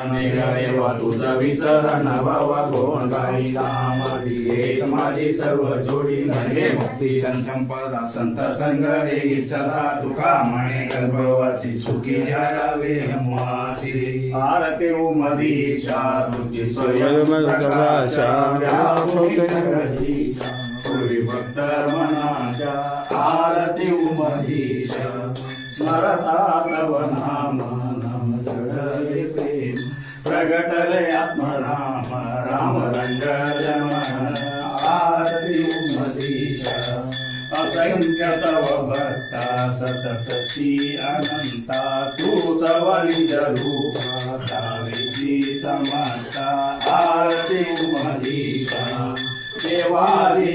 देवा तुझा विसरण भावा कोण गाईला माझी माझी सर्व जोडी धन्य मुक्ती संपदा संत संग देई सदा तुका म्हणे गर्भवासी सुखी जावे मासी आरती उमदीशा तुझी स्वयं प्रकाशा पूर्वी भक्त मनाच्या आरती उमदीशा स्मरता तव नाम नाम जडले प्रेम प्रगटले आत्मराम राम रंगले मन आरती उमदीशा असंख्य तव भक्ता सततची अनंता तूच वनिज रूपा तावेची समता आरती उमदीशा देवारी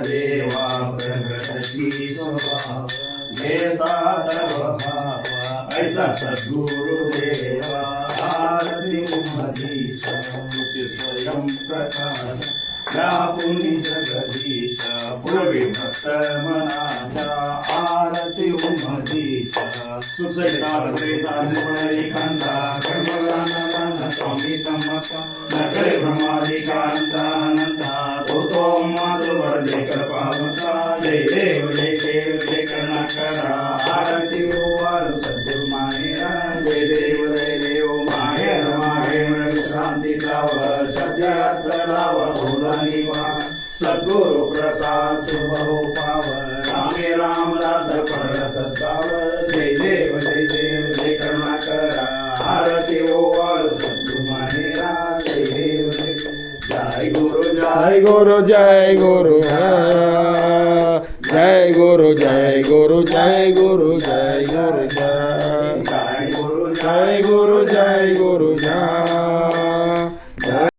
देवा प्रगटची स्वभाव घेता तव भावा ऐसा सद्गुरुदेवा आरती उमदीशा तुझे स्वयं प्रकाश व्यापुनी जगदीशा पूर्वी भक्त मनाच्या आरती उमदीशा सुखसैतांता कर्मगान स्वामी समर्थ नकळे ब्रह्मादिकांता तो माधवर जय कृपावंता जय देव जय देव जय करुणाकरा आरती ओवाळू सद्गुरु माहेरा जय देव माहेर माहेर विश्रांती लाव सद्यात लाव भोलानिवा सद्गुरु प्रसाद शुभ पाव रामे राम राज पड सद्भाव जय देव जय करुणाकरा आरती ओवाळू सद्गुरु माहेरा जय देव जय गुरु जय गुरु जय गुरु जय गुरु जय गुरु जय गुरु जय गुरु जय जय गुरु जय गुरु जय गुरु जय